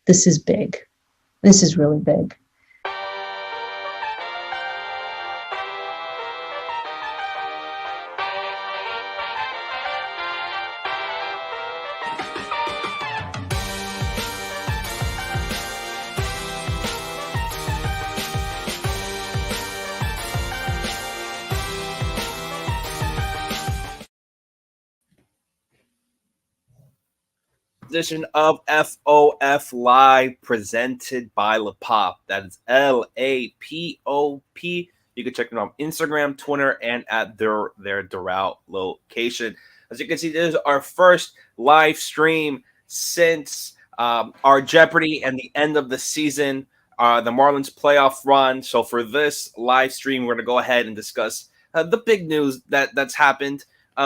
this is big. This is really big. Edition of FOF Live presented by LaPop. That is LAPOP. You can check them on Instagram, Twitter, and at their Doral location. As you can see, this is our first live stream since our Jeopardy and the end of the season, the Marlins playoff run. So for this live stream, we're going to go ahead and discuss the big news that's happened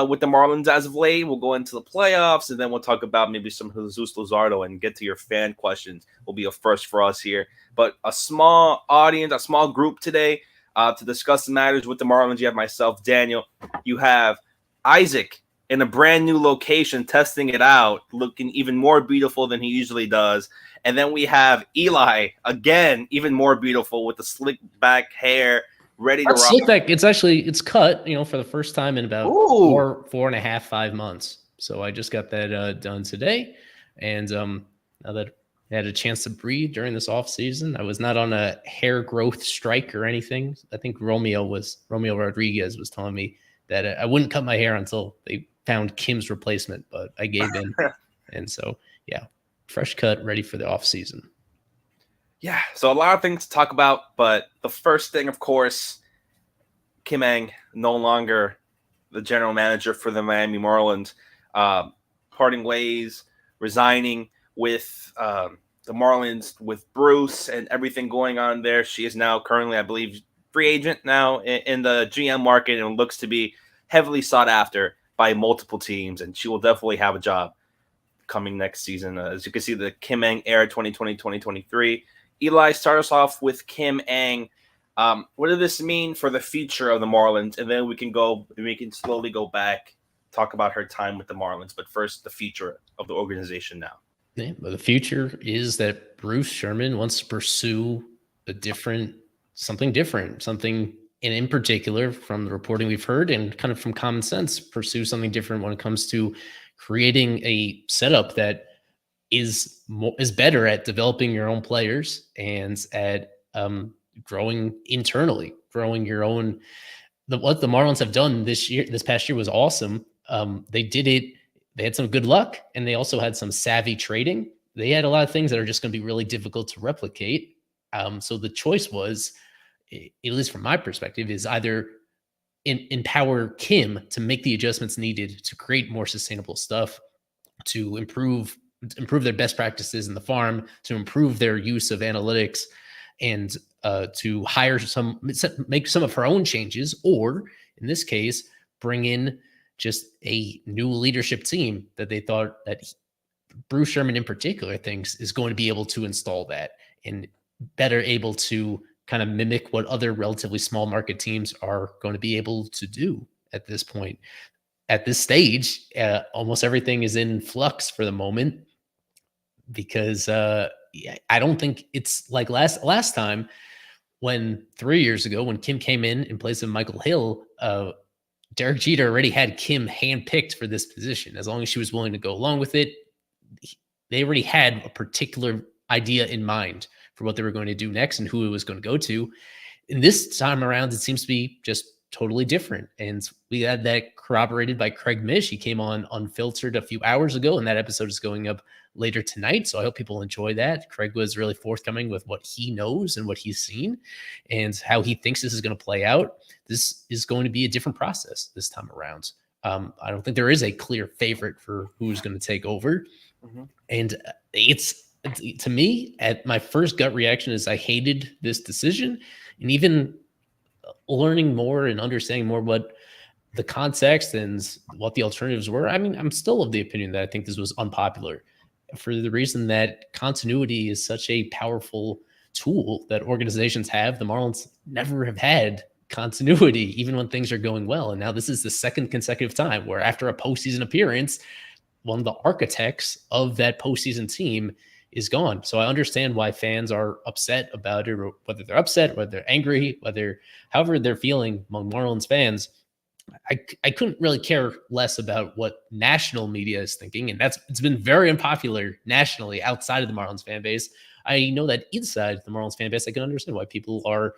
with the Marlins as of late. We'll go into the playoffs, and then we'll talk about maybe some Jesus Luzardo and get to your fan questions. Will be a first for us here. But a small audience, a small group today to discuss the matters with the Marlins. You have myself, Daniel. You have Isaac in a brand new location, testing it out, looking even more beautiful than he usually does. And then we have Eli, again, even more beautiful with the slick back hair, ready to rock. Slick back. It's cut, for the first time in about 4.5, 5 months. So I just got that done today. And now that I had a chance to breathe during this off season, I was not on a hair growth strike or anything. I think Romeo Rodriguez was telling me that I wouldn't cut my hair until they found Kim's replacement, but I gave in. And so, yeah, fresh cut, ready for the off season. Yeah, so a lot of things to talk about, but the first thing, of course, Kim Ng, no longer the general manager for the Miami Marlins, parting ways, resigning with the Marlins, with Bruce and everything going on there. She is now currently, I believe, free agent now in the GM market and looks to be heavily sought after by multiple teams, and she will definitely have a job coming next season. As you can see, the Kim Ng era 2020-2023. Eli, start us off with Kim Ng. What does this mean for the future of the Marlins? And then we can slowly go back, talk about her time with the Marlins. But first, the future of the organization now. Yeah, but the future is that Bruce Sherman wants to pursue something different, something, and in particular, from the reporting we've heard and kind of from common sense, pursue something different when it comes to creating a setup that is better at developing your own players and at growing internally, growing your own. What the Marlins have done this past year was awesome. They did it. They had some good luck, and they also had some savvy trading. They had a lot of things that are just going to be really difficult to replicate. So the choice was, at least from my perspective, is either empower Kim to make the adjustments needed to create more sustainable stuff, to improve their best practices in the farm, to improve their use of analytics, and to make some of her own changes, or in this case, bring in just a new leadership team that they thought that Bruce Sherman in particular thinks is going to be able to install that and better able to kind of mimic what other relatively small market teams are going to be able to do at this point. At this stage, almost everything is in flux for the moment because I don't think it's like last time when 3 years ago when Kim came in place of Michael Hill, Derek Jeter already had Kim handpicked for this position. As long as she was willing to go along with it, they already had a particular idea in mind for what they were going to do next and who it was going to go to. And this time around, it seems to be just totally different. And we had that corroborated by Craig Mish. He came on Unfiltered a few hours ago, and that episode is going up later tonight. So I hope people enjoy that. Craig was really forthcoming with what he knows and what he's seen and how he thinks this is going to play out. This is going to be a different process this time around. I don't think there is a clear favorite for who's going to take over. Mm-hmm. And it's, to me, at my first gut reaction is I hated this decision. And even learning more and understanding more what the context and what the alternatives were, I mean, I'm still of the opinion that I think this was unpopular for the reason that continuity is such a powerful tool that organizations have. The Marlins never have had continuity, even when things are going well. And now this is the second consecutive time where after a postseason appearance, one of the architects of that postseason team is gone. So I understand why fans are upset about it, or whether they're upset, whether they're angry, however they're feeling among Marlins fans. I couldn't really care less about what national media is thinking, and it's been very unpopular nationally outside of the Marlins fan base. I know that inside the Marlins fan base, I can understand why people are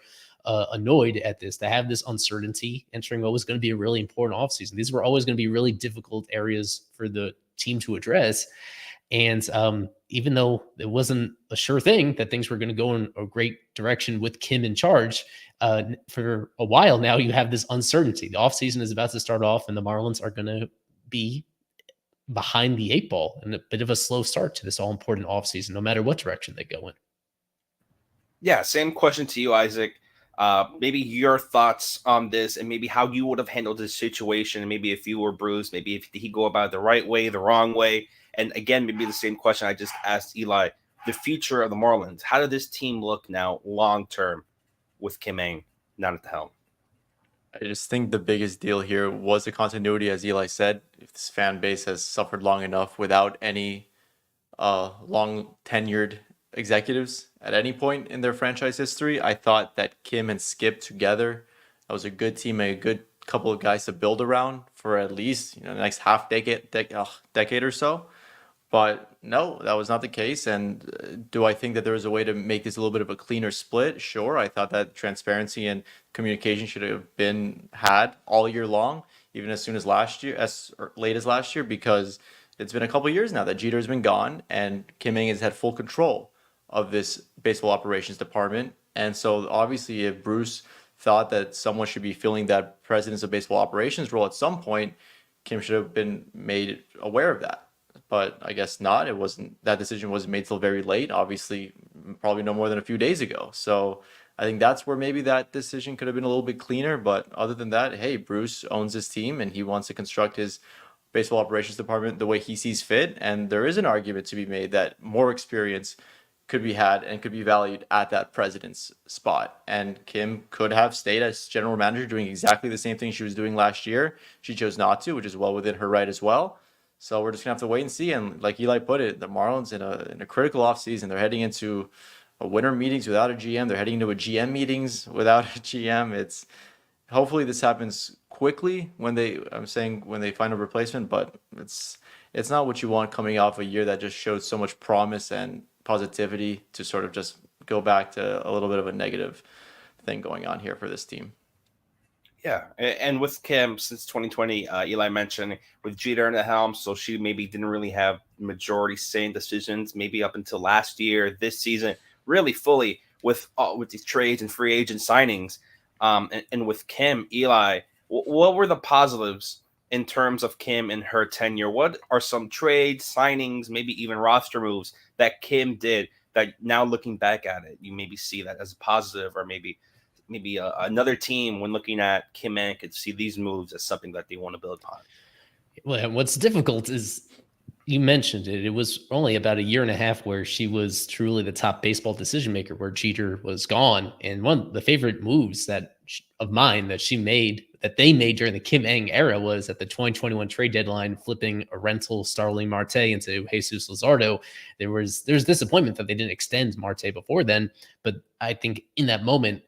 annoyed at this. To have this uncertainty entering what was going to be a really important offseason. These were always going to be really difficult areas for the team to address. And even though it wasn't a sure thing that things were going to go in a great direction with Kim in charge, for a while now, you have this uncertainty. The offseason is about to start off, and the Marlins are going to be behind the eight ball and a bit of a slow start to this all-important offseason, no matter what direction they go in. Yeah, same question to you, Isaac. Maybe your thoughts on this, and maybe how you would have handled this situation. And maybe if you were Bruce, maybe if he go about it the right way, the wrong way. And again, maybe the same question I just asked Eli. The future of the Marlins. How does this team look now, long term, with Kim Ng not at the helm? I just think the biggest deal here was the continuity, as Eli said. If this fan base has suffered long enough without any long tenured executives at any point in their franchise history, I thought that Kim and Skip together, that was a good team, a good couple of guys to build around for at least the next decade or so. But no, that was not the case. And do I think that there was a way to make this a little bit of a cleaner split? Sure. I thought that transparency and communication should have been had all year long, even as soon as last year, as late as last year, because it's been a couple of years now that Jeter's been gone and Kim Ng has had full control of this baseball operations department. And so obviously if Bruce thought that someone should be filling that presidents of baseball operations role at some point, Kim should have been made aware of that. But I guess not. That decision wasn't made till very late, obviously, probably no more than a few days ago. So I think that's where maybe that decision could have been a little bit cleaner. But other than that, hey, Bruce owns his team and he wants to construct his baseball operations department the way he sees fit. And there is an argument to be made that more experience could be had and could be valued at that president's spot. And Kim could have stayed as general manager doing exactly the same thing she was doing last year. She chose not to, which is well within her right as well. So we're just gonna have to wait and see. And like Eli put it, the Marlins in a critical offseason. They're heading into a winter meetings without a GM. They're heading into a GM meetings without a GM. It's hopefully this happens quickly when they find a replacement, but it's not what you want coming off a year that just showed so much promise and positivity to sort of just go back to a little bit of a negative thing going on here for this team. Yeah, and with Kim since 2020, Eli mentioned with Jeter in the helm, so she maybe didn't really have majority say in decisions. Maybe up until last year, this season, really fully with these trades and free agent signings. And with Kim, Eli, what were the positives in terms of Kim and her tenure? What are some trades, signings, maybe even roster moves that Kim did that now looking back at it, you maybe see that as a positive, or maybe another team, when looking at Kim Ng, could see these moves as something that they want to build upon? Well, what's difficult is, you mentioned it, it was only about a year and a half where she was truly the top baseball decision maker, where Jeter was gone. And one of the favorite moves of mine that they made during the Kim Ng era was at the 2021 trade deadline, flipping a rental Starling Marte into Jesus Luzardo. There's disappointment that they didn't extend Marte before then, but I think in that moment,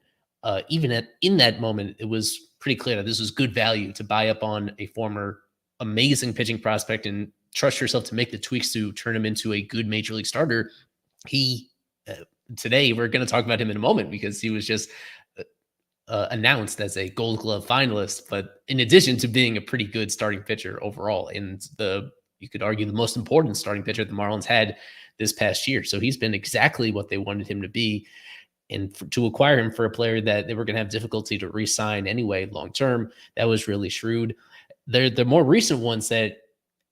in that moment, it was pretty clear that this was good value to buy up on a former amazing pitching prospect and trust yourself to make the tweaks to turn him into a good major league starter. Today we're going to talk about him in a moment because he was just announced as a Gold Glove finalist, but in addition to being a pretty good starting pitcher overall, and you could argue the most important starting pitcher the Marlins had this past year. So he's been exactly what they wanted him to be. And to acquire him for a player that they were going to have difficulty to re-sign anyway long term, that was really shrewd. The more recent ones that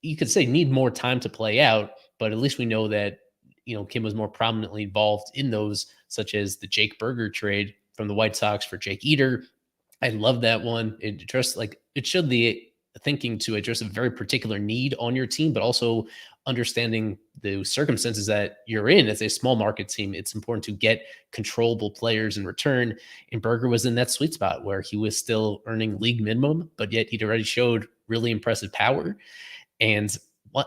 you could say need more time to play out, but at least we know that Kim was more prominently involved in those, such as the Jake Burger trade from the White Sox for Jake Eater. I love that one. It showed the thinking to address a very particular need on your team, but also understanding the circumstances that you're in as a small market team. It's important to get controllable players in return. And Berger was in that sweet spot where he was still earning league minimum, but yet he'd already showed really impressive power. And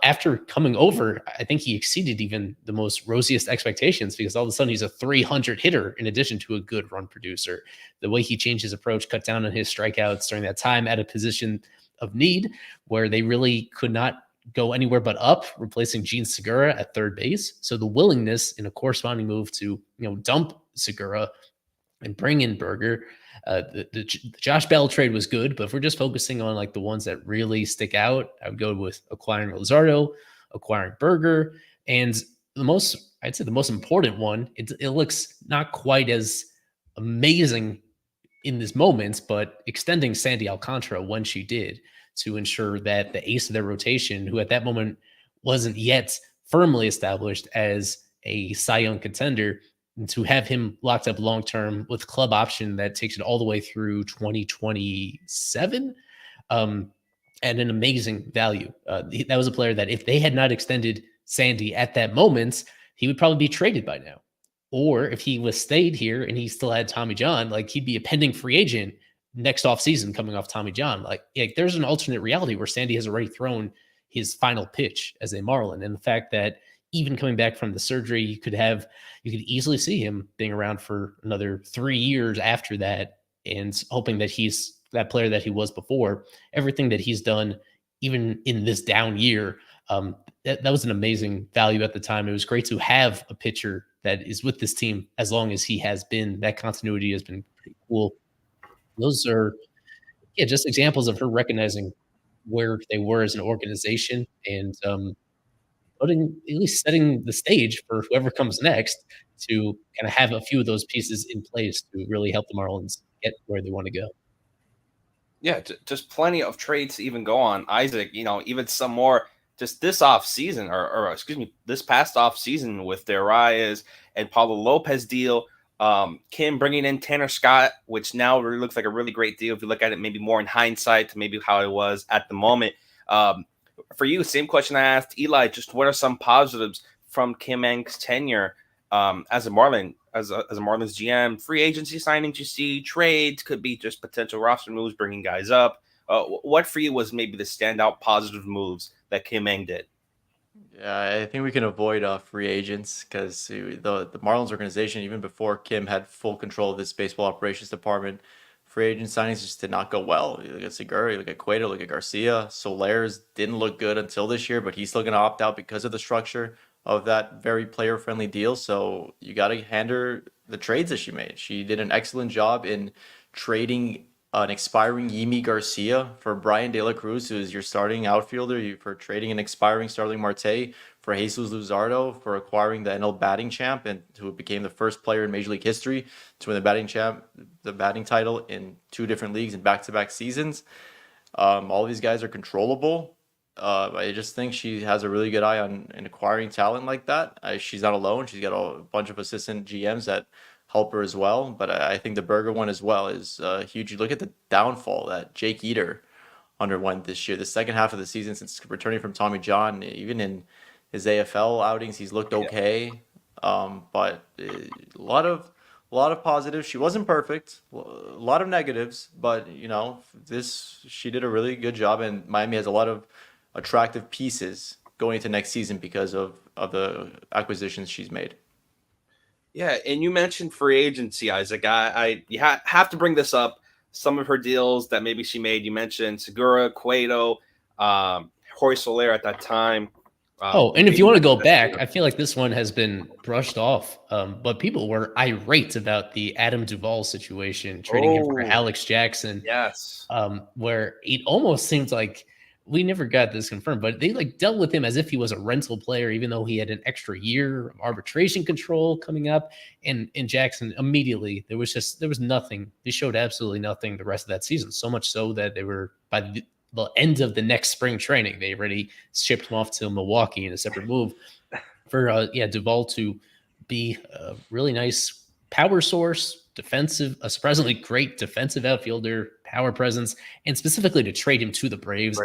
after coming over, I think he exceeded even the most rosiest expectations, because all of a sudden he's a 300 hitter in addition to a good run producer. The way he changed his approach, cut down on his strikeouts during that time at a position of need where they really could not go anywhere but up, replacing Gene Segura at third base. So the willingness in a corresponding move to, dump Segura and bring in Berger. The Josh Bell trade was good, but if we're just focusing on like the ones that really stick out, I would go with acquiring Luzardo, acquiring Berger, and I'd say the most important one. It looks not quite as amazing in this moment, but extending Sandy Alcantara when she did, to ensure that the ace of their rotation, who at that moment wasn't yet firmly established as a Cy Young contender, and to have him locked up long-term with club option that takes it all the way through 2027 at an amazing value. That was a player that if they had not extended Sandy at that moment, he would probably be traded by now. Or if he was stayed here and he still had Tommy John, like he'd be a pending free agent next offseason coming off Tommy John. Like there's an alternate reality where Sandy has already thrown his final pitch as a Marlin. And the fact that even coming back from the surgery, you could easily see him being around for another 3 years after that, and hoping that he's that player that he was before. Everything that he's done, even in this down year, that was an amazing value at the time. It was great to have a pitcher that is with this team as long as he has been. That continuity has been pretty cool. Those are just examples of her recognizing where they were as an organization, and at least setting the stage for whoever comes next to kind of have a few of those pieces in place to really help the Marlins get where they want to go. Yeah, just plenty of trades to even go on. Isaac, even some more just this off season, or excuse me, this past off season with their Reyes and Pablo Lopez deal. Kim bringing in Tanner Scott, which now really looks like a really great deal if you look at it maybe more in hindsight to maybe how it was at the moment. For you, same question I asked Eli, just what are some positives from Kim Ng's tenure as a Marlin, as a Marlins GM? Free agency signings you see, trades, could be just potential roster moves, bringing guys up. What for you was maybe the standout positive moves that Kim Ng did? Yeah, I think we can avoid free agents, because the Marlins organization, even before Kim had full control of this baseball operations department, free agent signings just did not go well. You look at Segura, you look at Cueto, look at Garcia. Solares didn't look good until this year, but he's still going to opt out because of the structure of that very player-friendly deal. So you got to hand her the trades that she made. She did an excellent job in trading an expiring Yimi Garcia for Brian De La Cruz, who is your starting outfielder, for trading an expiring Starling Marte for Jesus Luzardo, for acquiring the NL batting champ, and who became the first player in Major League history to win the batting title in 2 different leagues in back-to-back seasons. All these guys are controllable. I just think she has a really good eye on acquiring talent like that. She's not alone. She's got a bunch of assistant GMs that help her as well. But I think the Berger one as well is huge. You look at the downfall that Jake Eater underwent this year, the second half of the season since returning from Tommy John. Even in his AFL outings, he's looked okay. But a lot of positives. She wasn't perfect. A lot of negatives, but she did a really good job, and Miami has a lot of attractive pieces going into next season because of the acquisitions she's made. Yeah, and you mentioned free agency, Isaac. You have to bring this up. Some of her deals that maybe she made. You mentioned Segura, Cueto, Jorge Soler at that time. And if you want to go back, I feel like this one has been brushed off. But people were irate about the Adam Duvall situation, trading him for Alex Jackson. Yes. Where it almost seems like we never got this confirmed, but they dealt with him as if he was a rental player, even though he had an extra year of arbitration control coming up. And Jackson, immediately, there was nothing. They showed absolutely nothing the rest of that season. So much so that they were, by the end of the next spring training, they already shipped him off to Milwaukee in a separate move for Duvall to be a really nice power source, defensive, a surprisingly great defensive outfielder, power presence, and specifically to trade him to the Braves,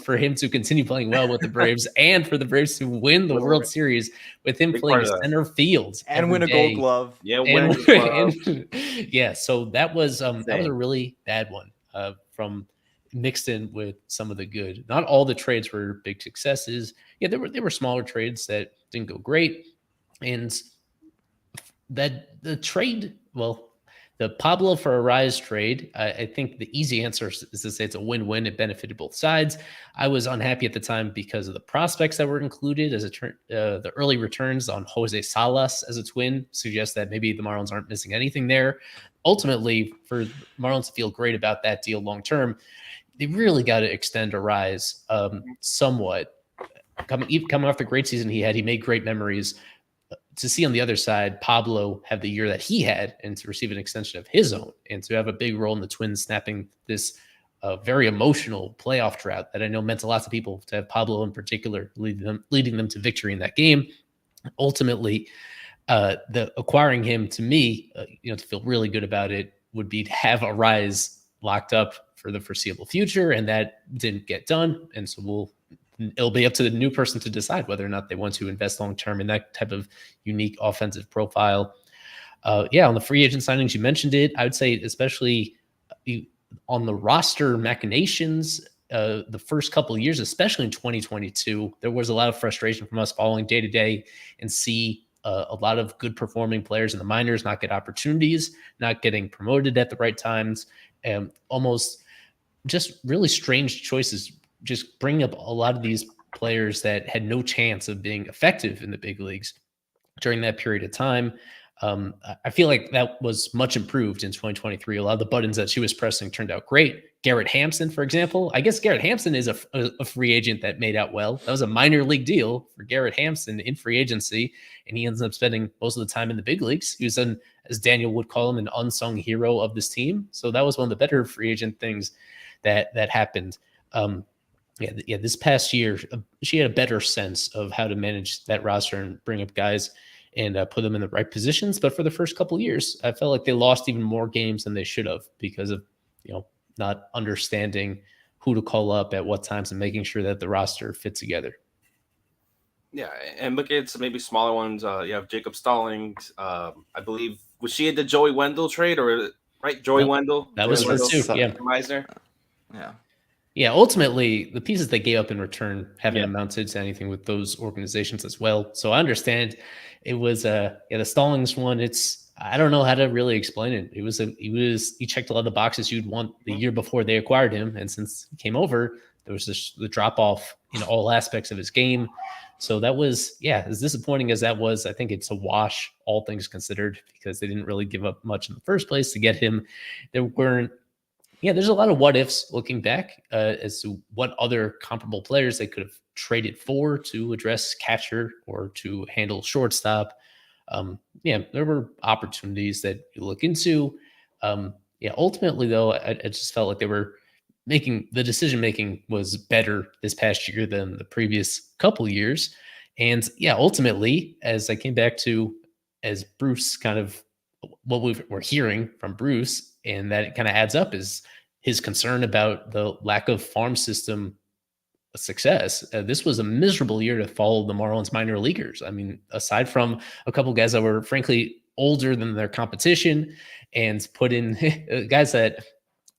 for him to continue playing well with the Braves, and for the Braves to win the World Series with him playing center field and win a Gold Glove. Yeah, so that was a really bad one from mixed in with some of the good. Not all the trades were big successes. Yeah, there were smaller trades that didn't go great, and that the trade, well, the Pablo for Arise trade, I think the easy answer is to say it's a win-win. It benefited both sides. I was unhappy at the time because of the prospects that were included as the early returns on Jose Salas as a twin suggest that maybe the Marlins aren't missing anything there. Ultimately, for Marlins to feel great about that deal long-term, they really got to extend Arise somewhat. Coming off the great season he had, he made great memories. To see on the other side, Pablo have the year that he had and to receive an extension of his own and to have a big role in the Twins snapping this very emotional playoff drought that I know meant a lot to people, to have Pablo in particular leading them to victory in that game. Ultimately, the acquiring him, to me, to feel really good about it would be to have Arise locked up for the foreseeable future, and that didn't get done. And so it'll be up to the new person to decide whether or not they want to invest long-term in that type of unique offensive profile. On the free agent signings, you mentioned it. I would say, especially on the roster machinations, the first couple of years, especially in 2022, there was a lot of frustration from us following day to day and see a lot of good performing players in the minors not get opportunities, not getting promoted at the right times, and almost just really strange choices. Just bring up a lot of these players that had no chance of being effective in the big leagues during that period of time. I feel like that was much improved in 2023. A lot of the buttons that she was pressing turned out great. Garrett Hampson, for example. I guess Garrett Hampson is a free agent that made out well. That was a minor league deal for Garrett Hampson in free agency, and he ends up spending most of the time in the big leagues. He was, as Daniel would call him, an unsung hero of this team. So that was one of the better free agent things that happened. This past year, she had a better sense of how to manage that roster and bring up guys and put them in the right positions. But for the first couple of years, I felt like they lost even more games than they should have because of, not understanding who to call up at what times and making sure that the roster fit together. Yeah, and look at some maybe smaller ones. You have Jacob Stallings. I believe, was she at the Joey Wendell trade, or right? Joey Wendell? That was her too. Yeah. Meisner. Yeah. Yeah, ultimately, the pieces they gave up in return haven't amounted to anything with those organizations as well. So I understand it was the Stallings one. I don't know how to really explain it. He checked a lot of the boxes you'd want the year before they acquired him, and since he came over, there was the drop off in all aspects of his game. So that was as disappointing as that was. I think it's a wash, all things considered, because they didn't really give up much in the first place to get him. There weren't. Yeah, there's a lot of what ifs looking back as to what other comparable players they could have traded for to address catcher or to handle shortstop. There were opportunities that you look into. Ultimately, though, I just felt like they were the decision making was better this past year than the previous couple years. And ultimately, as I came back to, as Bruce kind of what we're hearing from Bruce, and that kind of adds up, is his concern about the lack of farm system success. This was a miserable year to follow the Marlins minor leaguers. I mean, aside from a couple guys that were frankly older than their competition and put in guys that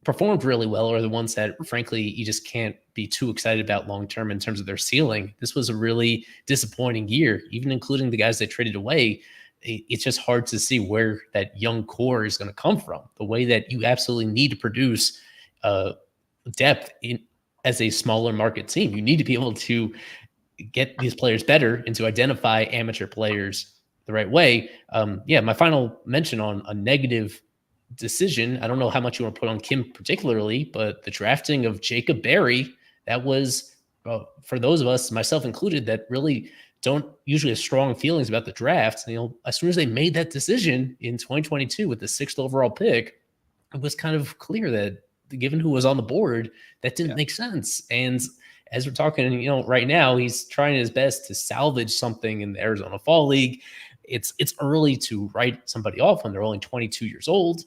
performed really well, or the ones that frankly you just can't be too excited about long term in terms of their ceiling. This was a really disappointing year, even including the guys they traded away. It's just hard to see where that young core is going to come from. The way that you absolutely need to produce depth as a smaller market team, you need to be able to get these players better and to identify amateur players the right way. My final mention on a negative decision, I don't know how much you want to put on Kim particularly, but the drafting of Jacob Berry, that was for those of us, myself included, that really don't usually have strong feelings about the draft. As soon as they made that decision in 2022 with the 6th overall pick, it was kind of clear that given who was on the board, that didn't make sense. And as we're talking, right now, he's trying his best to salvage something in the Arizona Fall League. It's early to write somebody off when they're only 22 years old.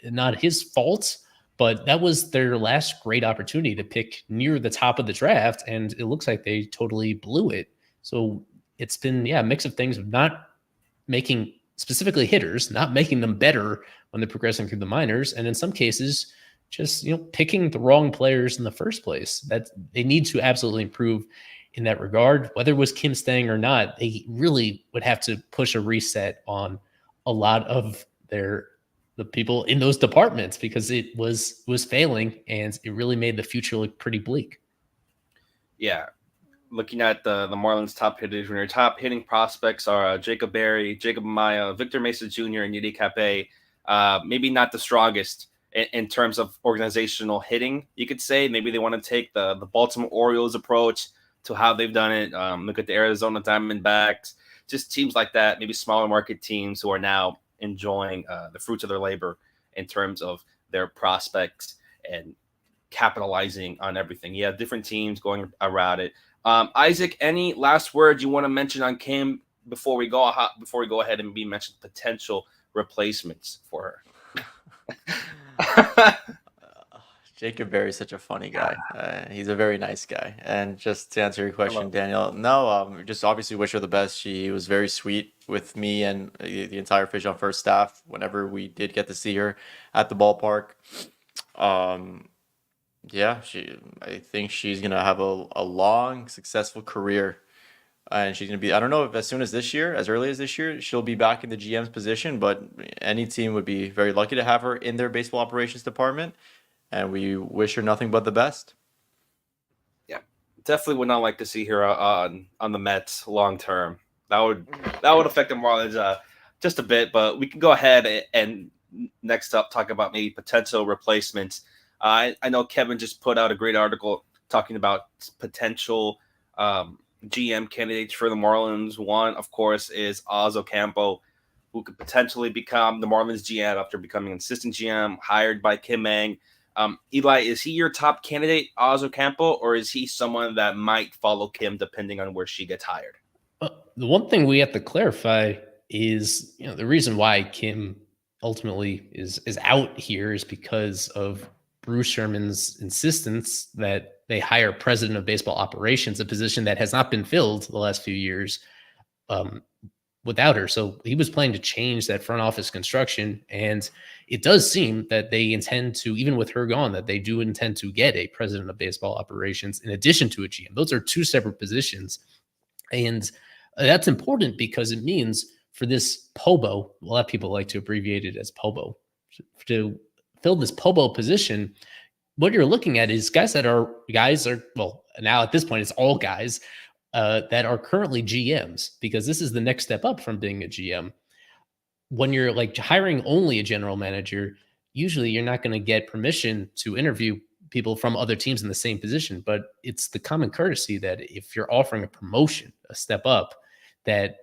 Not his fault, but that was their last great opportunity to pick near the top of the draft, and it looks like they totally blew it. So it's been, a mix of things of not making specifically hitters, not making them better when they're progressing through the minors. And in some cases, just picking the wrong players in the first place. That they need to absolutely improve in that regard. Whether it was Kim staying or not, they really would have to push a reset on a lot of the people in those departments, because it was failing, and it really made the future look pretty bleak. Yeah. Looking at the Marlins top hitters, when your top hitting prospects are Jacob Berry, Jacob Maya, Victor Mesa Jr., and Yidi Cape, maybe not the strongest in terms of organizational hitting, you could say. Maybe they want to take the Baltimore Orioles approach to how they've done it. Look at the Arizona Diamondbacks, just teams like that, maybe smaller market teams who are now enjoying the fruits of their labor in terms of their prospects and capitalizing on everything. You have different teams going around it. Isaac, any last words you want to mention on Kim before we go ahead and mention potential replacements for her? Jacob Berry is such a funny guy. He's a very nice guy. And just to answer your question, Daniel, no, just obviously wish her the best. She was very sweet with me and the entire Fish on First staff whenever we did get to see her at the ballpark. Yeah, I think she's going to have a long, successful career. And she's going to be, I don't know if as early as this year, she'll be back in the GM's position, but any team would be very lucky to have her in their baseball operations department. And we wish her nothing but the best. Yeah, definitely would not like to see her on the Mets long term. That would affect the Marlins just a bit. But we can go ahead and next up talk about maybe potential replacements. I know Kevin just put out a great article talking about potential GM candidates for the Marlins. One, of course, is Oz Ocampo, who could potentially become the Marlins GM after becoming an assistant GM hired by Kim Mang. Eli, is he your top candidate, Oz Ocampo, or is he someone that might follow Kim depending on where she gets hired? The one thing we have to clarify is, the reason why Kim ultimately is out here is because of Bruce Sherman's insistence that they hire president of baseball operations, a position that has not been filled the last few years without her. So he was planning to change that front office construction. And it does seem that they intend to, even with her gone, that they do intend to get a president of baseball operations in addition to a GM. Those are two separate positions. And that's important because it means for this POBO, a lot of people like to abbreviate it as POBO, to fill this POBO position, what you're looking at is guys are, well, now at this point, it's all guys that are currently GMs, because this is the next step up from being a GM. When you're like hiring only a general manager, usually you're not going to get permission to interview people from other teams in the same position, but it's the common courtesy that if you're offering a promotion, a step up, that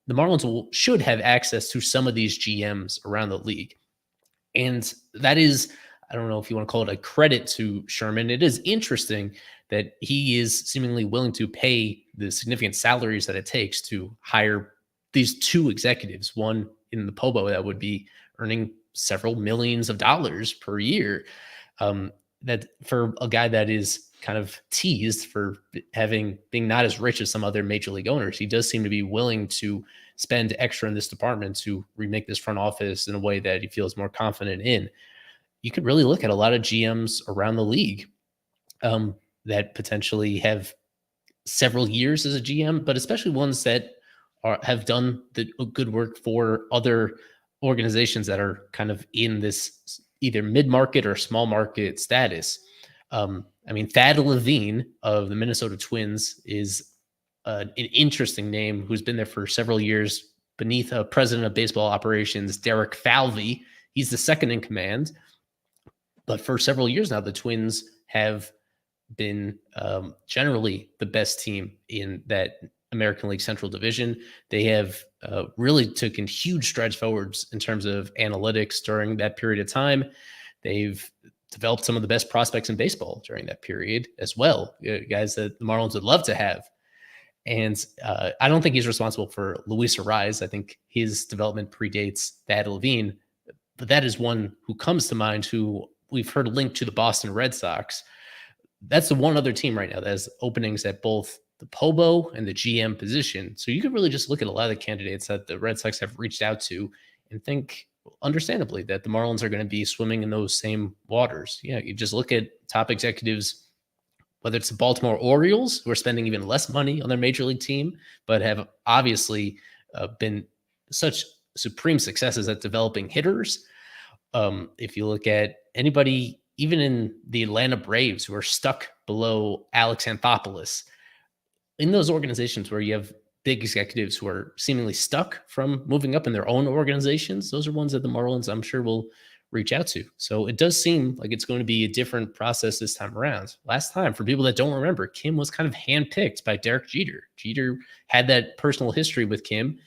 the Marlins should have access to some of these GMs around the league. And that is, I don't know if you want to call it a credit to Sherman. It is interesting that he is seemingly willing to pay the significant salaries that it takes to hire these two executives, one in the POBO that would be earning several millions of dollars per year. That for a guy that is kind of teased for being not as rich as some other major league owners, he does seem to be willing to spend extra in this department to remake this front office in a way that he feels more confident in. You could really look at a lot of GMs around the league that potentially have several years as a GM, but especially ones that have done the good work for other organizations that are kind of in this either mid-market or small market status. I mean, Thad Levine of the Minnesota Twins is an interesting name who's been there for several years beneath a president of baseball operations, Derek Falvey. He's the second in command. But for several years now, the Twins have been generally the best team in that American League Central Division. They have really taken huge strides forwards in terms of analytics during that period of time. They've developed some of the best prospects in baseball during that period as well, guys that the Marlins would love to have. And I don't think he's responsible for Luis Ariz. I think his development predates Thad Levine, but that is one who comes to mind who we've heard linked to the Boston Red Sox. That's the one other team right now that has openings at both the POBO and the GM position. So you could really just look at a lot of the candidates that the Red Sox have reached out to and think understandably, that the Marlins are going to be swimming in those same waters. Yeah, you just look at top executives, whether it's the Baltimore Orioles, who are spending even less money on their major league team, but have obviously been such supreme successes at developing hitters. If you look at anybody, even in the Atlanta Braves, who are stuck below Alex Anthopoulos, in those organizations where you have big executives who are seemingly stuck from moving up in their own organizations, those are ones that the Marlins, I'm sure, will reach out to. So it does seem like it's going to be a different process this time around. Last time, for people that don't remember, Kim was kind of handpicked by Derek Jeter. Jeter had that personal history with Kim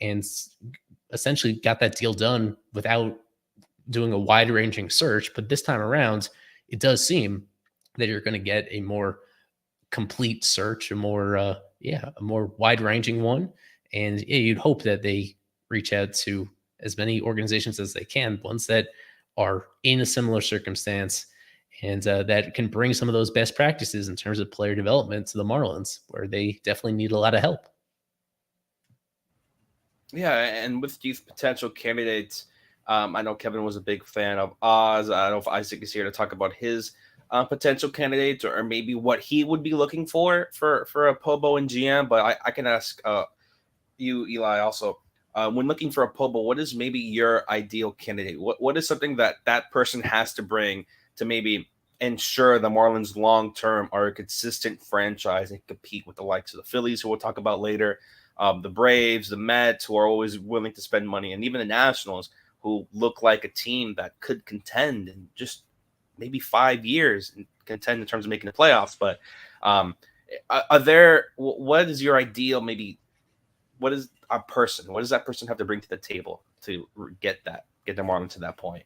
and essentially got that deal done without doing a wide-ranging search. But this time around, it does seem that you're going to get a more complete search, a more wide-ranging one. And yeah, you'd hope that they reach out to as many organizations as they can, ones that are in a similar circumstance, and that can bring some of those best practices in terms of player development to the Marlins, where they definitely need a lot of help. Yeah, and with these potential candidates, I know Kevin was a big fan of Oz. I don't know if Isaac is here to talk about his potential candidates, or maybe what he would be looking for a Pobo and GM. But I can ask you, Eli, also. When looking for a Pobo, what is maybe your ideal candidate? What is something that person has to bring to maybe ensure the Marlins long-term are a consistent franchise and compete with the likes of the Phillies, who we'll talk about later, the Braves, the Mets, who are always willing to spend money, and even the Nationals, who look like a team that could contend in just maybe 5 years and contend in terms of making the playoffs. But what is your ideal, maybe what is a person? What does that person have to bring to the table to get the Marlins to that point?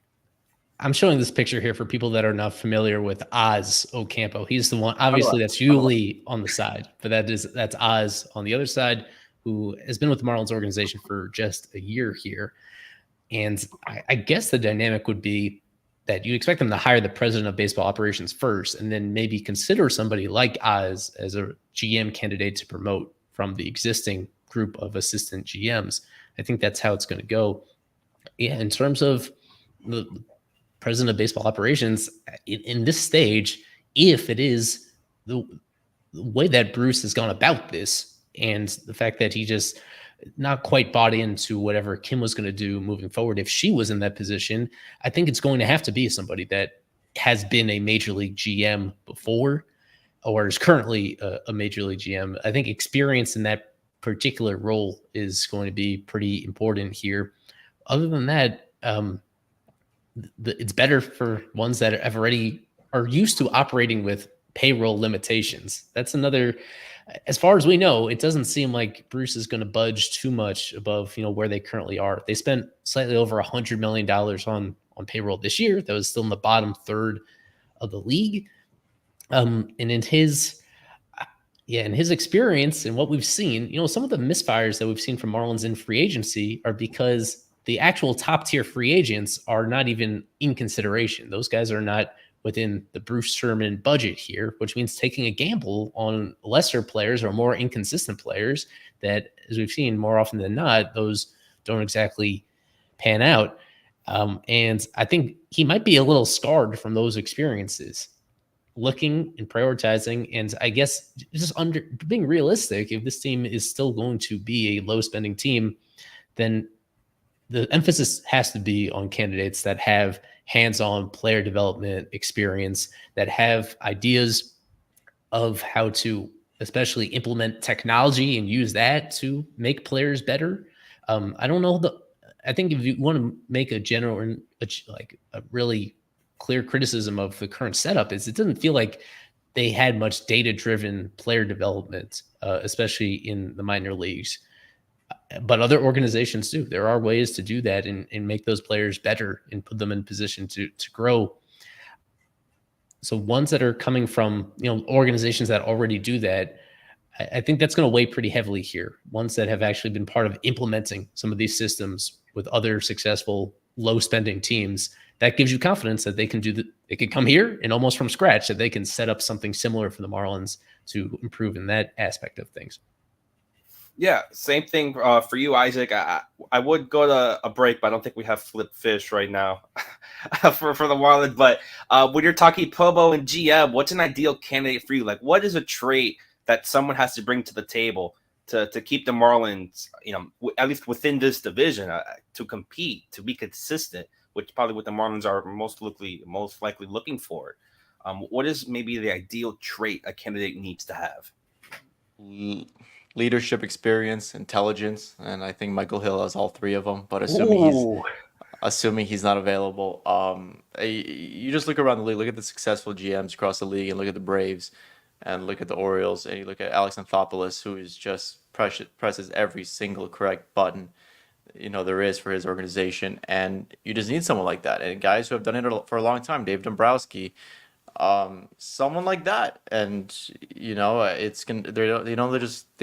I'm showing this picture here for people that are not familiar with Oz Ocampo. He's the one, obviously, that's Yuli on the side, but that's Oz on the other side, who has been with the Marlins organization for just a year here. And I guess the dynamic would be that you expect them to hire the president of baseball operations first, and then maybe consider somebody like Oz as a GM candidate to promote from the existing group of assistant GMs. I think that's how it's going to go. Yeah, in terms of the president of baseball operations, in this stage, if it is the way that Bruce has gone about this, and the fact that he just not quite bought into whatever Kim was going to do moving forward, if she was in that position, I think it's going to have to be somebody that has been a major league GM before, or is currently a major league GM. I think experience in that particular role is going to be pretty important here. Other than that, it's better for ones that have already are used to operating with payroll limitations. That's another, as far as we know, it doesn't seem like Bruce is going to budge too much above, where they currently are. They spent slightly over $100 million on payroll this year. That was still in the bottom third of the league. And in his experience and what we've seen, some of the misfires that we've seen from Marlins in free agency are because the actual top tier free agents are not even in consideration. Those guys are not within the Bruce Sherman budget here, which means taking a gamble on lesser players or more inconsistent players that, as we've seen more often than not, those don't exactly pan out. And I think he might be a little scarred from those experiences, looking and prioritizing. And I guess just being realistic, if this team is still going to be a low spending team, then the emphasis has to be on candidates that have hands-on player development experience, that have ideas of how to especially implement technology and use that to make players better. I don't know. I think if you want to make a general, like a really clear criticism of the current setup, is it doesn't feel like they had much data-driven player development, especially in the minor leagues. But other organizations do. There are ways to do that and make those players better and put them in position to grow. So ones that are coming from organizations that already do that, I think that's going to weigh pretty heavily here. Ones that have actually been part of implementing some of these systems with other successful low spending teams, that gives you confidence that they can do they can come here and almost from scratch, that they can set up something similar for the Marlins to improve in that aspect of things. Yeah, same thing for you, Isaac. I would go to a break, but I don't think we have flip fish right now for the Marlins. But when you're talking Pobo and GM, what's an ideal candidate for you? Like, what is a trait that someone has to bring to the table to keep the Marlins, at least within this division, to compete, to be consistent, which probably what the Marlins are most likely looking for. What is maybe the ideal trait a candidate needs to have? Leadership experience, intelligence, and I think Michael Hill has all three of them. But assuming he's not available, you just look around the league, look at the successful GMs across the league, and look at the Braves, and look at the Orioles, and you look at Alex Anthopoulos, who is just presses every single correct button there is for his organization, and you just need someone like that, and guys who have done it for a long time, Dave Dombrowski. Someone like that, and it's gonna they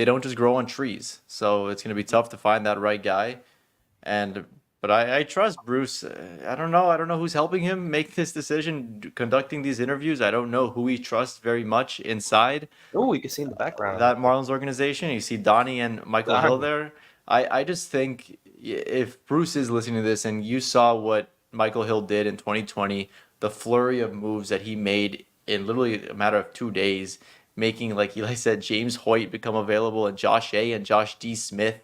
don't just grow on trees, so it's gonna be tough to find that right guy. But I trust Bruce. I don't know who's helping him make this decision, conducting these interviews. I don't know who he trusts very much inside. Oh, you can see in the background that Marlins organization. You see Donnie and Michael Hill there. I just think if Bruce is listening to this and you saw what Michael Hill did in 2020, the flurry of moves that he made in literally a matter of 2 days, making, like Eli said, James Hoyt become available and Josh A and Josh D. Smith,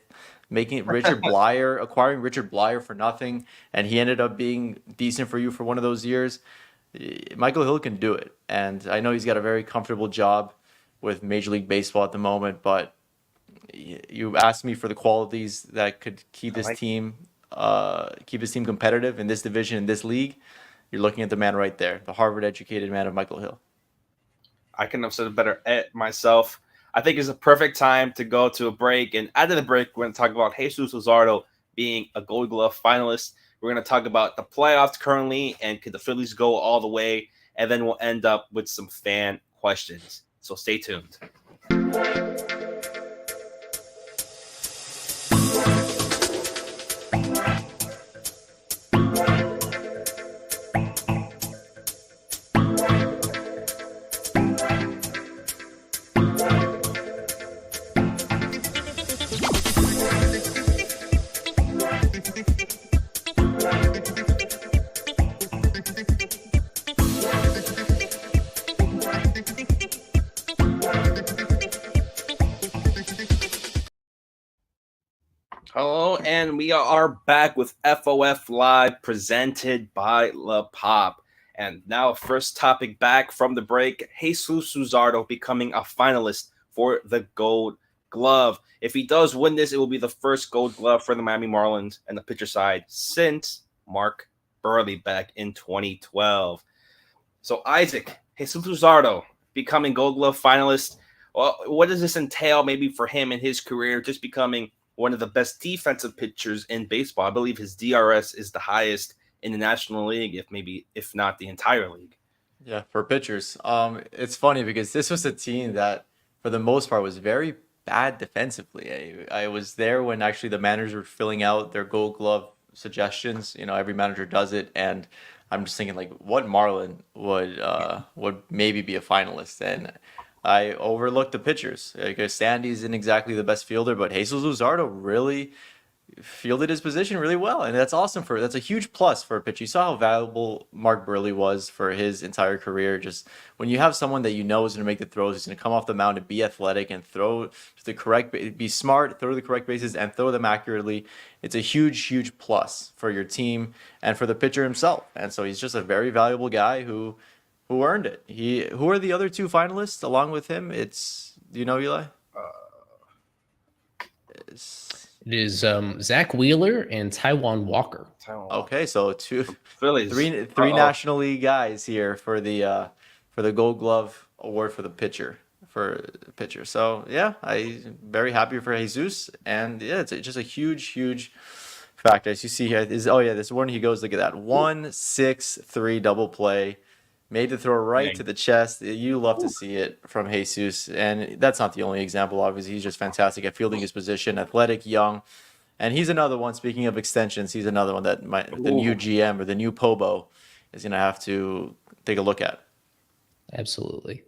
making acquiring Richard Blyer for nothing, and he ended up being decent for you for one of those years. Michael Hill can do it, and I know he's got a very comfortable job with Major League Baseball at the moment, but you asked me for the qualities that could keep his team competitive in this division, in this league. You're looking at the man right there, the Harvard-educated man of Michael Hill. I couldn't have said it better myself. I think it's a perfect time to go to a break. And after the break, we're going to talk about Jesus Luzardo being a Gold Glove finalist. We're going to talk about the playoffs currently and could the Phillies go all the way. And then we'll end up with some fan questions. So stay tuned. Hello, and we are back with FOF Live presented by La Pop. And now, first topic back from the break, Jesus Luzardo becoming a finalist for the Gold Glove. If he does win this, it will be the first Gold Glove for the Miami Marlins and the pitcher side since Mark Burley back in 2012. So, Isaac, Jesus Luzardo becoming Gold Glove finalist. Well, what does this entail maybe for him in his career, just becoming one of the best defensive pitchers in baseball? I believe his DRS is the highest in the National League, if not the entire league. Yeah, for pitchers. It's funny because this was a team that, for the most part, was very bad defensively. I was there when actually the managers were filling out their Gold Glove suggestions. Every manager does it, and I'm just thinking, like, what Marlin would maybe be a finalist? And I overlooked the pitchers because Sandy isn't exactly the best fielder, but Jesus Luzardo really fielded his position really well, and that's awesome. That's a huge plus for a pitcher. You saw how valuable Mark Burley was for his entire career. Just when you have someone that is going to make the throws, he's going to come off the mound and be athletic and throw to the correct, be smart, throw to the correct bases, and throw them accurately. It's a huge plus for your team and for the pitcher himself. And so he's just a very valuable guy who earned it. Who are the other two finalists along with him? It's, Eli? It is Zach Wheeler and Taijuan Walker. Okay, so Phillies. three National League guys here for the Gold Glove award for the pitcher. So yeah, I'm very happy for Jesus, and yeah, it's just a huge factor. As you see here, this one he goes, look at that, 1-6-3 double play. Made the throw right to the chest. You love to see it from Jesus. And that's not the only example, obviously. He's just fantastic at fielding his position, athletic, young. And he's another one, speaking of extensions, he's another one that the new GM or the new Pobo is going to have to take a look at. Absolutely.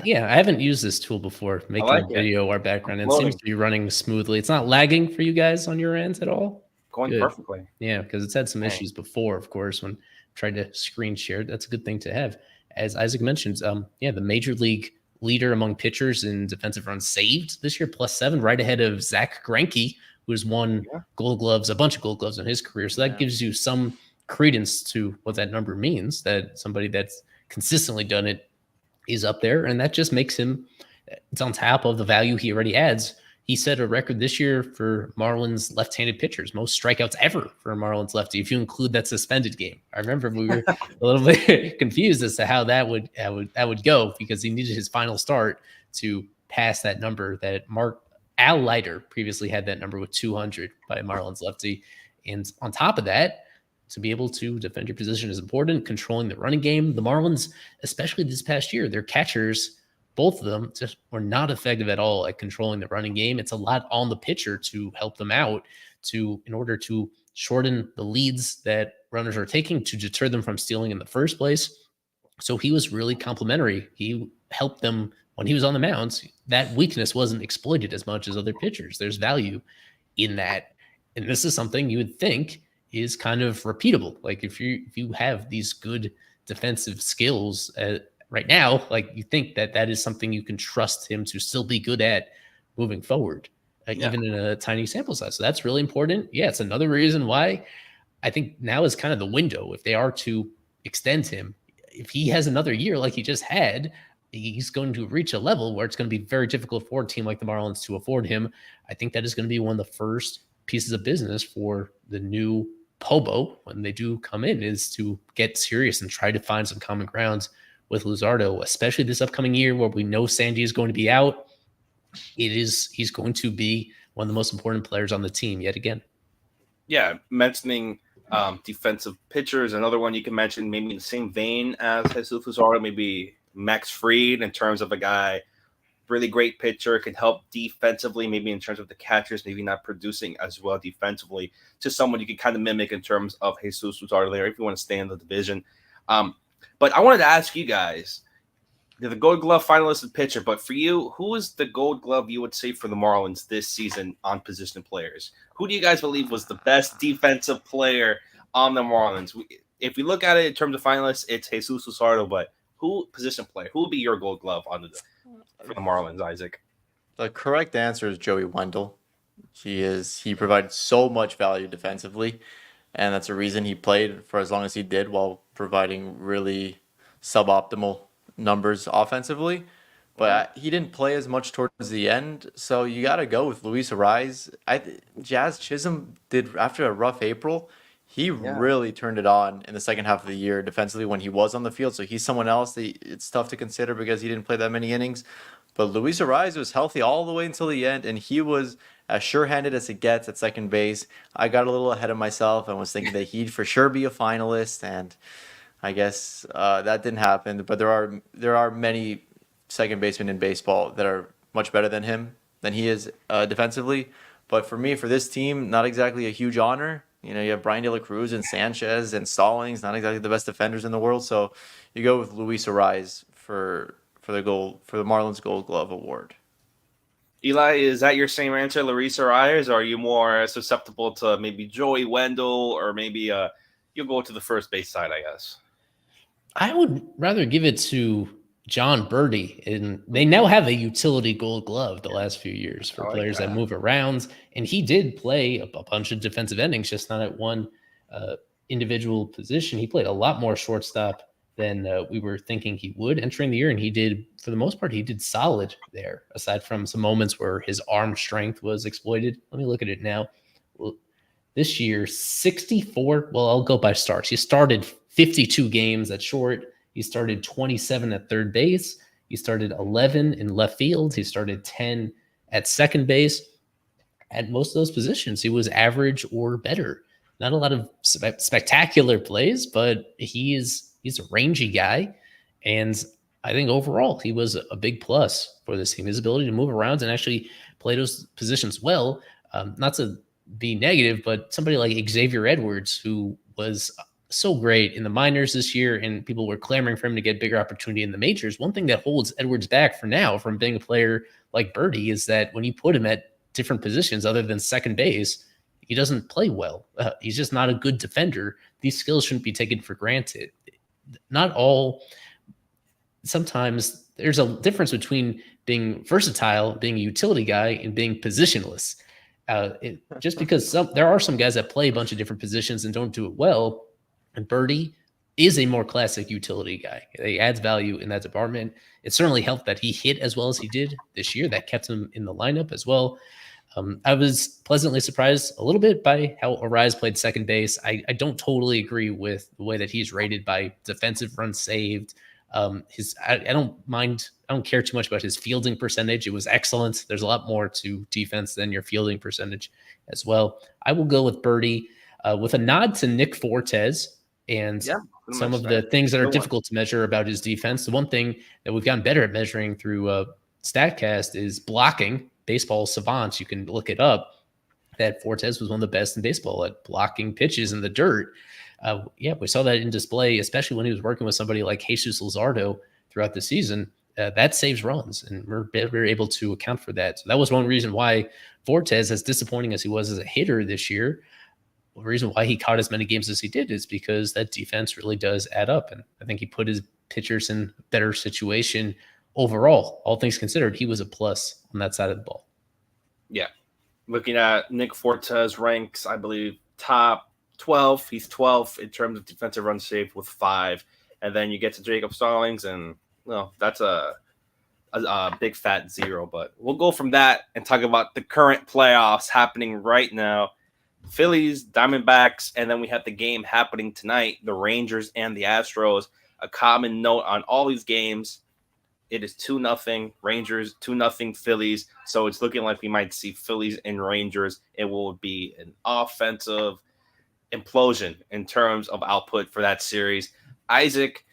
Yeah, I haven't used this tool before, making like a it. video our background, and it seems Loading. to be running smoothly. It's not lagging for you guys on your end at all. Going Good. perfectly. Yeah, because it's had some Dang. issues before, of course, when tried to screen share. That's a good thing to have. As Isaac mentioned, yeah, the major league leader among pitchers in defensive runs saved this year, +7, right ahead of Zach Greinke, who's won Gold Gloves, a bunch of Gold Gloves in his career. So that gives you some credence to what that number means, that somebody that's consistently done it is up there, and that just makes him, it's on top of the value he already adds. He set a record this year for Marlins left-handed pitchers, most strikeouts ever for a Marlins lefty, if you include that suspended game. I remember we were a little bit confused as to how that would go, because he needed his final start to pass that number that Al Leiter previously had, that number with 200 by a Marlins lefty. And on top of that, to be able to defend your position is important. Controlling the running game. The Marlins, especially this past year, their catchers, both of them, just were not effective at all at controlling the running game. It's a lot on the pitcher to help them out in order to shorten the leads that runners are taking, to deter them from stealing in the first place. So he was really complimentary. He helped them when he was on the mound. That weakness wasn't exploited as much as other pitchers. There's value in that. And this is something you would think is kind of repeatable. Like if you have these good defensive skills right now, like you think that is something you can trust him to still be good at moving forward, even in a tiny sample size. So that's really important. Yeah, it's another reason why I think now is kind of the window. If they are to extend him, if he has another year like he just had, he's going to reach a level where it's going to be very difficult for a team like the Marlins to afford him. I think that is going to be one of the first pieces of business for the new Pobo when they do come in, is to get serious and try to find some common grounds with Luzardo, especially this upcoming year where we know Sandy is going to be out. He's going to be one of the most important players on the team yet again. Yeah, mentioning defensive pitchers, another one you can mention maybe in the same vein as Jesus Luzardo, maybe Max Fried, in terms of a guy, really great pitcher, can help defensively, maybe in terms of the catchers, maybe not producing as well defensively, to someone you can kind of mimic in terms of Jesus Luzardo there, if you want to stay in the division. But I wanted to ask you guys, you're the Gold Glove finalist pitcher, but for you, who is the Gold Glove you would say for the Marlins this season on position players? Who do you guys believe was the best defensive player on the Marlins? If we look at it in terms of finalists, it's Jesus Luzardo, but who position player? Who would be your Gold Glove for the Marlins, Isaac? The correct answer is Joey Wendell. He provided so much value defensively, and that's a reason he played for as long as he did, while providing really suboptimal numbers offensively. But he didn't play as much towards the end, so you got to go with Luis Ariz. Jazz Chisholm did, after a rough April, he really turned it on in the second half of the year defensively when he was on the field. So he's someone else that it's tough to consider because he didn't play that many innings. But Luis Ariz was healthy all the way until the end, and he was as sure-handed as it gets at second base. I got a little ahead of myself and was thinking that he'd for sure be a finalist, and I guess that didn't happen. But there are many second basemen in baseball that are much better than he is defensively. But for me, for this team, not exactly a huge honor. You know, you have Brian De La Cruz and Sanchez and Stallings, not exactly the best defenders in the world. So you go with Luis Ariz for the Marlins Gold Glove award. Eli, is that your same answer, Luis Ariz, or are you more susceptible to maybe Joey Wendell, or maybe you'll go to the first base side, I guess? I would rather give it to John Birdie, and they now have a utility Gold Glove the last few years for players that move around. And he did play a bunch of defensive innings, just not at one individual position. He played a lot more shortstop than we were thinking he would entering the year, and he did, for the most part, he did solid there, aside from some moments where his arm strength was exploited. Let me look at it now. Well, this year, 64. Well, I'll go by starts. He started 52 games at short. He started 27 at third base. He started 11 in left field. He started 10 at second base. At most of those positions, he was average or better. Not a lot of spectacular plays, but he's a rangy guy. And I think overall, he was a big plus for this team. His ability to move around and actually play those positions well. Not to be negative, but somebody like Xavier Edwards, who was so great in the minors this year, and people were clamoring for him to get bigger opportunity in the majors. One thing that holds Edwards back for now from being a player like Birdie is that when you put him at different positions other than second base, he doesn't play well. He's just not a good defender. These skills shouldn't be taken for granted. Sometimes there's a difference between being versatile, being a utility guy, and being positionless. Just because there are some guys that play a bunch of different positions and don't do it well, and Birdie is a more classic utility guy. He adds value in that department. It certainly helped that he hit as well as he did this year. That kept him in the lineup as well. I was pleasantly surprised a little bit by how Arise played second base. I don't totally agree with the way that he's rated by defensive runs saved. I don't care too much about his fielding percentage. It was excellent. There's a lot more to defense than your fielding percentage as well. I will go with Birdie with a nod to Nick Fortes and some of the things that are difficult to measure about his defense. The one thing that we've gotten better at measuring through StatCast is blocking. Baseball savants, you can look it up, that Fortes was one of the best in baseball at blocking pitches in the dirt. We saw that in display, especially when he was working with somebody like Jesus Luzardo throughout the season. That saves runs, and we're able to account for that. So that was one reason why Fortes, as disappointing as he was as a hitter this year, the reason why he caught as many games as he did is because that defense really does add up. And I think he put his pitchers in a better situation overall. All things considered, he was a plus on that side of the ball. Yeah. Looking at Nick Fortes ranks, I believe, top 12. He's 12th in terms of defensive runs saved with 5. And then you get to Jacob Stallings, and that's a big fat 0. But we'll go from that and talk about the current playoffs happening right now. Phillies, Diamondbacks, and then we have the game happening tonight, the Rangers and the Astros. A common note on all these games, it is 2-0 Rangers, 2-0 Phillies. So it's looking like we might see Phillies and Rangers. It will be an offensive implosion in terms of output for that series. Isaac,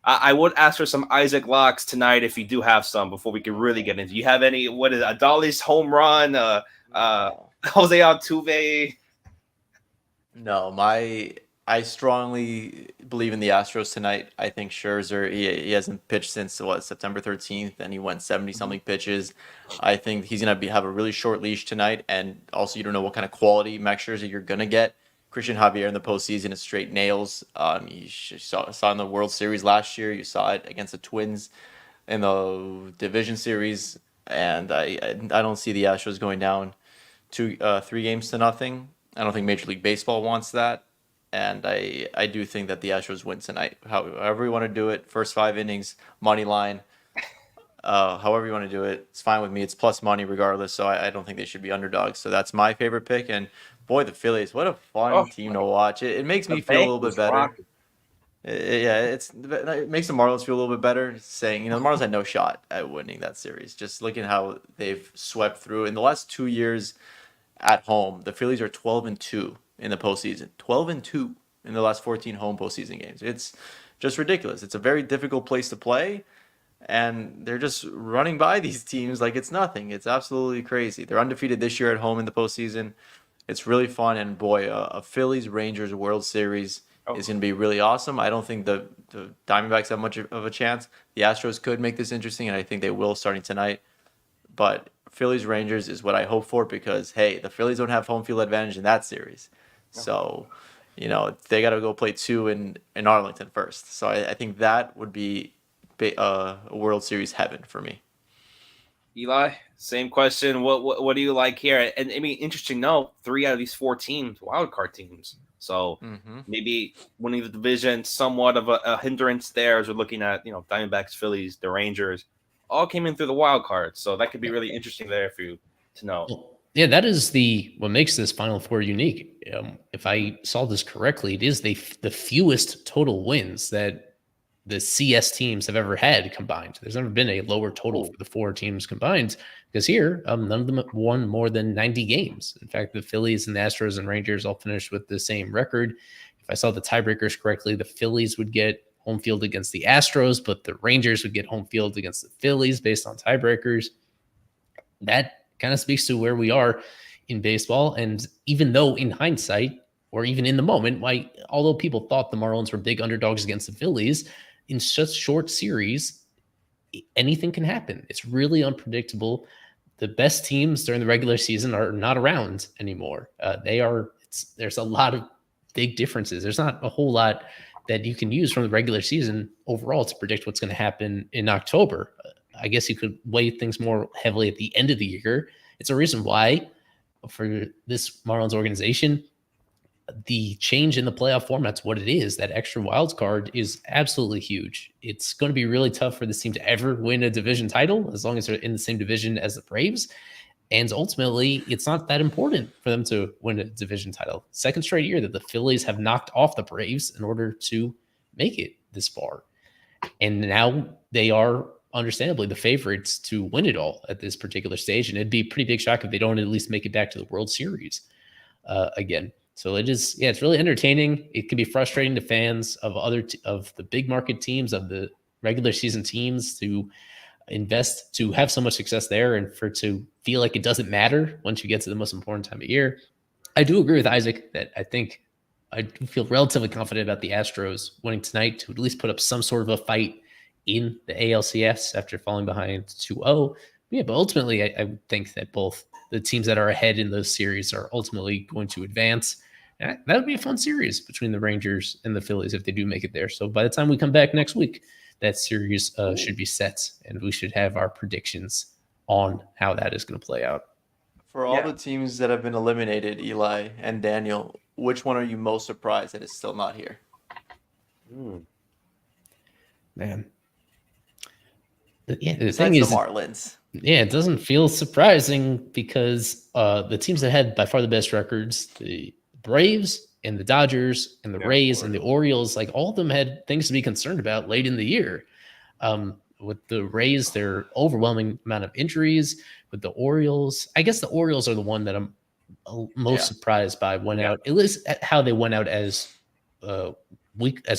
I would ask for some Isaac locks tonight if you do have some before we can really get into. You have any? What is it, Adolis home run? Jose Altuve? No, I strongly believe in the Astros tonight. I think Scherzer, he hasn't pitched since September 13th, and he went 70-something pitches. I think he's going to have a really short leash tonight, and also you don't know what kind of quality Max Scherzer you're going to get. Christian Javier in the postseason is straight nails. You saw in the World Series last year. You saw it against the Twins in the division series, and I don't see the Astros going down 3-0. I don't think Major League Baseball wants that. And I do think that the Astros win tonight. However you want to do it, first 5 innings, money line, however you want to do it, it's fine with me. It's plus money regardless, so I don't think they should be underdogs. So that's my favorite pick. And boy, the Phillies, what a fun team to watch. It makes me feel a little bit better. It makes the Marlins feel a little bit better, saying, the Marlins had no shot at winning that series. Just looking how they've swept through. In the last 2 years at home, the Phillies are 12-2. In the postseason, 12-2 in the last 14 home postseason games. It's just ridiculous. It's a very difficult place to play, and they're just running by these teams like it's nothing. It's absolutely crazy. They're undefeated this year at home in the postseason. It's really fun, and boy, a Phillies-Rangers World Series is going to be really awesome. I don't think the Diamondbacks have much of a chance. The Astros could make this interesting, and I think they will starting tonight. But Phillies-Rangers is what I hope for because, hey, the Phillies don't have home field advantage in that series. So, they got to go play 2 in Arlington first. So I think that would be a World Series heaven for me. Eli, same question. What do you like here? And I mean, interesting note, 3 out of these 4 teams, wildcard teams. So maybe winning the division, somewhat of a hindrance there as we're looking at, Diamondbacks, Phillies, the Rangers, all came in through the wild card. So that could be really interesting there for you to know. Yeah, that is what makes this Final Four unique. If I saw this correctly, it is the fewest total wins that the CS teams have ever had combined. There's never been a lower total for the 4 teams combined because here, none of them won more than 90 games. In fact, the Phillies and the Astros and Rangers all finished with the same record. If I saw the tiebreakers correctly, the Phillies would get home field against the Astros, but the Rangers would get home field against the Phillies based on tiebreakers. That kind of speaks to where we are in baseball. And even though in hindsight, or even in the moment, why, although people thought the Marlins were big underdogs against the Phillies, in such short series, anything can happen. It's really unpredictable. The best teams during the regular season are not around anymore. There's a lot of big differences. There's not a whole lot that you can use from the regular season overall to predict what's going to happen in October. I guess you could weigh things more heavily at the end of the year. It's a reason why for this Marlins organization, the change in the playoff format's what it is. That extra wild card is absolutely huge. It's going to be really tough for this team to ever win a division title as long as they're in the same division as the Braves. And ultimately, it's not that important for them to win a division title. Second straight year that the Phillies have knocked off the Braves in order to make it this far. And now they are understandably the favorites to win it all at this particular stage. And it'd be a pretty big shock if they don't at least make it back to the World Series again. So it is, it's really entertaining. It can be frustrating to fans of of the big market teams, of the regular season teams, to invest, to have so much success there, and for it to feel like it doesn't matter once you get to the most important time of year. I do agree with Isaac that I do feel relatively confident about the Astros winning tonight to at least put up some sort of a fight in the ALCS after falling behind 2-0. Yeah, but ultimately, I would think that both the teams that are ahead in those series are ultimately going to advance. That would be a fun series between the Rangers and the Phillies if they do make it there. So by the time we come back next week, that series should be set, and we should have our predictions on how that is going to play out. For all the teams that have been eliminated, Eli and Daniel, which one are you most surprised that is still not here? Man. Yeah, the Besides thing is, the Marlins. Yeah, it doesn't feel surprising because the teams that had by far the best records, the Braves and the Dodgers and the Rays and the Orioles, like all of them had things to be concerned about late in the year. With the Rays, their overwhelming amount of injuries. With the Orioles, I guess the Orioles are the one that I'm most surprised by out, at least at how they went out as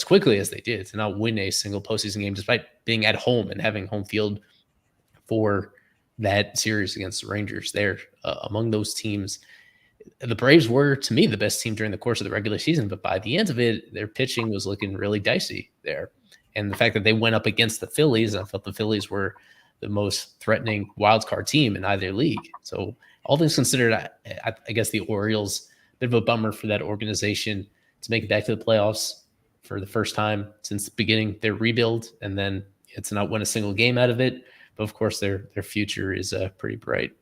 quickly as they did to not win a single postseason game despite being at home and having home field for that series against the Rangers. There, among those teams, the Braves were, to me, the best team during the course of the regular season, but by the end of it, their pitching was looking really dicey there. And the fact that they went up against the Phillies, I felt the Phillies were the most threatening wild card team in either league. So all things considered, I guess the Orioles, a bit of a bummer for that organization to make it back to the playoffs for the first time since the beginning their rebuild, and then to not win a single game out of it. But of course, their future is pretty bright.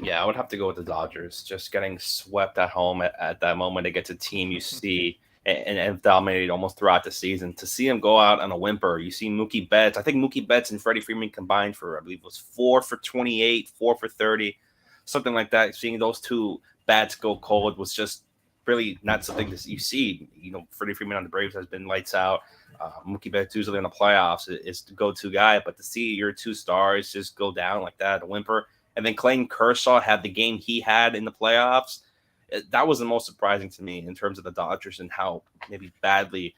Yeah, I would have to go with the Dodgers. Just getting swept at home at that moment against a team you see and have dominated almost throughout the season. To see them go out on a whimper, you see Mookie Betts. I think Mookie Betts and Freddie Freeman combined for, I believe it was 4 for 28, 4 for 30, something like that. Seeing those two bats go cold was just really not something that you see. You know, Freddie Freeman on the Braves has been lights out. Mookie Betts usually in the playoffs is the go-to guy, but to see your two stars just go down like that, a whimper, and then Clayton Kershaw had the game he had in the playoffs, that was the most surprising to me in terms of the Dodgers and how maybe badly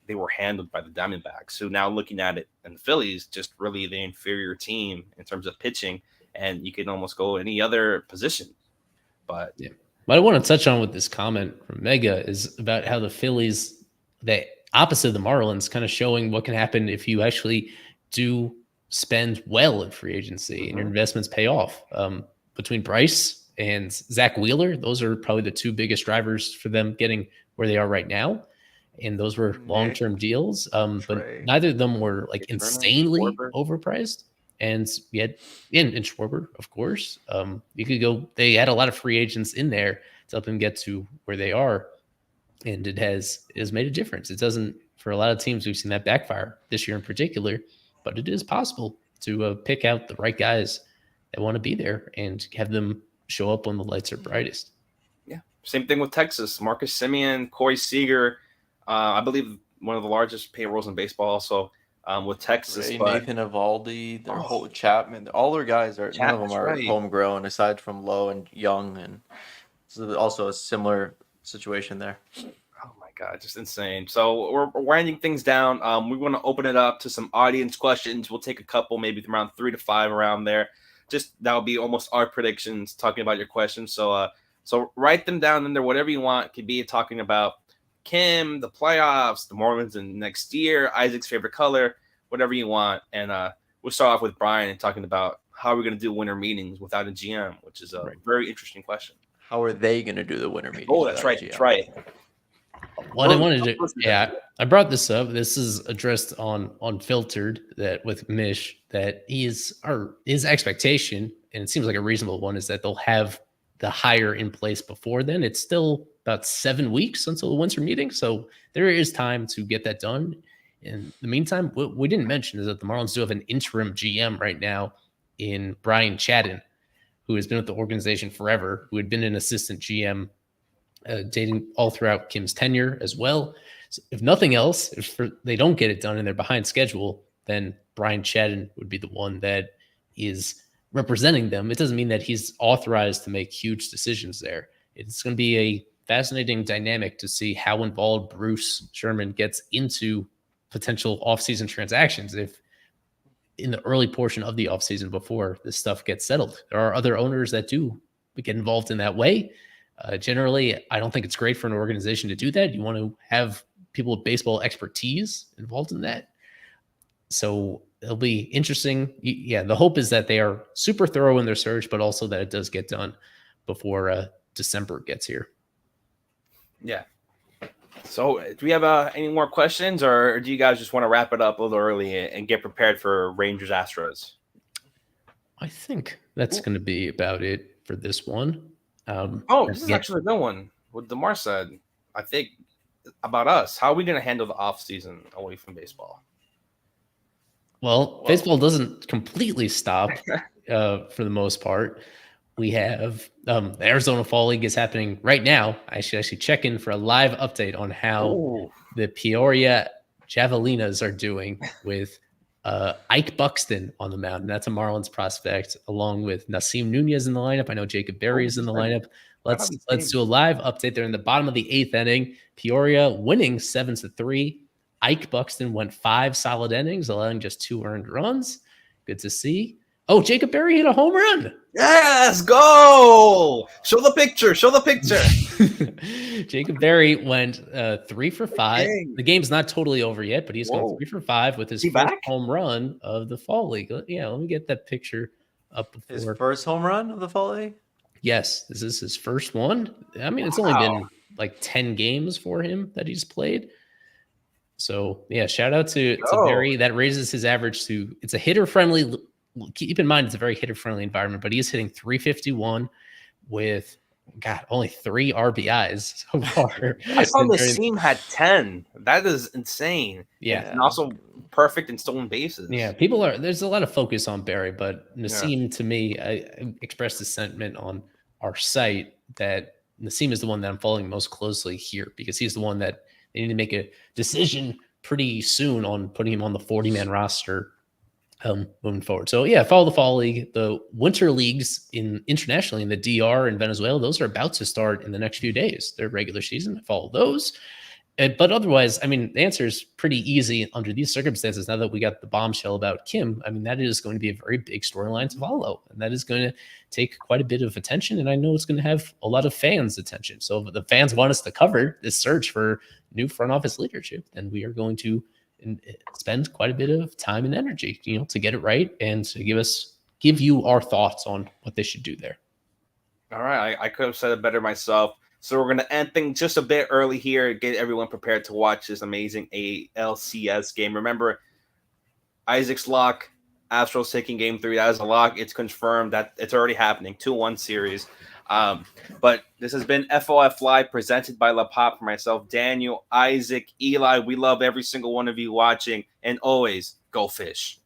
they were handled by the Diamondbacks. So now looking at it, and the Phillies just really the inferior team in terms of pitching, and you can almost go any other position. But yeah. What I want to touch on with this comment from Mega is about how the Phillies, the opposite of the Marlins, kind of showing what can happen if you actually do spend well in free agency and your investments pay off. Between Bryce and Zach Wheeler, those are probably the two biggest drivers for them getting where they are right now. And those were long-term deals. But neither of them were like insanely overpriced. And yet, in Schwarber, of course, you could go. They had a lot of free agents in there to help them get to where they are, and it has made a difference. It doesn't, for a lot of teams, we've seen that backfire this year in particular, but it is possible to pick out the right guys that want to be there and have them show up when the lights are brightest. Yeah, same thing with Texas. Marcus Semien, Corey Seager, I believe one of the largest payrolls in baseball, also. With Texas, Nathan Eovaldi, their whole Chapman, all their guys are none of them are homegrown aside from Lowe and Young, and so also a similar situation there. Oh my God, just insane. So we're winding things down. We want to open it up to some audience questions. We'll take a couple, maybe around 3 to 5 around there. Just that'll be almost our predictions, talking about your questions. So So write them down in there, whatever you want. It could be talking about Kim, the playoffs, the Marlins in next year, Isaac's favorite color, whatever you want. And we'll start off with Brian and talking about how we're going to do winter meetings without a GM, which is a very interesting question. How are they going to do the winter meetings? Oh, that's right. That's right. What I wanted to, I brought this up. This is addressed on Unfiltered that with Mish that his expectation, and it seems like a reasonable one, is that they'll have the hire in place before then. It's still about 7 weeks until the winter meeting, so there is time to get that done. In the meantime, what we didn't mention is that the Marlins do have an interim GM right now in Brian Chadden, who has been with the organization forever, who had been an assistant GM dating all throughout Kim's tenure as well. So if nothing else, if they don't get it done and they're behind schedule, then Brian Chadden would be the one that is representing them. It doesn't mean that he's authorized to make huge decisions there. It's going to be a fascinating dynamic to see how involved Bruce Sherman gets into potential offseason transactions. If in the early portion of the offseason before this stuff gets settled, there are other owners that do get involved in that way. Generally, I don't think it's great for an organization to do that. You want to have people with baseball expertise involved in that. So it'll be interesting. Yeah, the hope is that they are super thorough in their search, but also that it does get done before December gets here. Yeah. So do we have any more questions, or do you guys just want to wrap it up a little early and get prepared for Rangers Astros? I think that's going to be about it for this one. This is actually a good one. What DeMar said, I think, about us. How are we going to handle the offseason away from baseball? Well, baseball doesn't completely stop for the most part. We have the Arizona Fall League is happening right now. I should actually check in for a live update on how the Peoria Javelinas are doing with Ike Buxton on the mound. And that's a Marlins prospect, along with Nasim Nunez in the lineup. I know Jacob Berry is in the lineup. Let's do a live update. They're in the bottom of the 8th inning. Peoria winning 7-3. Ike Buxton went 5 solid innings, allowing just 2 earned runs. Good to see. Oh, Jacob Berry hit a home run. Yes, go! Show the picture. Show the picture. Jacob Berry went 3 for 5. Dang. The game's not totally over yet, but he's going 3 for 5 with his first home run of the Fall League. Yeah, let me get that picture up before. His first home run of the Fall League? Yes, this is his first one. I mean, it's only been like 10 games for him that he's played. So, yeah, shout out to Berry. That raises his average to – it's a hitter-friendly – keep in mind it's a very hitter-friendly environment, but he's hitting 351 with, only 3 RBIs so far. I saw Nasim had 10. That is insane. Yeah. And also perfect in stolen bases. Yeah, there's a lot of focus on Berry, but Nasim, to me, I expressed the sentiment on our site that Nasim is the one that I'm following most closely here because he's the one that they need to make a decision pretty soon on putting him on the 40-man roster moving forward. So yeah, follow the Fall League. The winter leagues internationally in the DR and Venezuela, those are about to start in the next few days. They're regular season. Follow those. But otherwise, I mean, the answer is pretty easy under these circumstances. Now that we got the bombshell about Kim, I mean, that is going to be a very big storyline to follow. And that is going to take quite a bit of attention. And I know it's going to have a lot of fans' attention. So if the fans want us to cover this search for new front office leadership, then we are going to spend quite a bit of time and energy, to get it right and to give you our thoughts on what they should do there. All right. I could have said it better myself. So we're going to end things just a bit early here, get everyone prepared to watch this amazing ALCS game. Remember, Isaac's lock, Astros taking game 3. That is a lock. It's confirmed that it's already happening. 2-1 series. But this has been FOF Live presented by La Pop for myself, Daniel, Isaac, Eli. We love every single one of you watching. And always, go fish.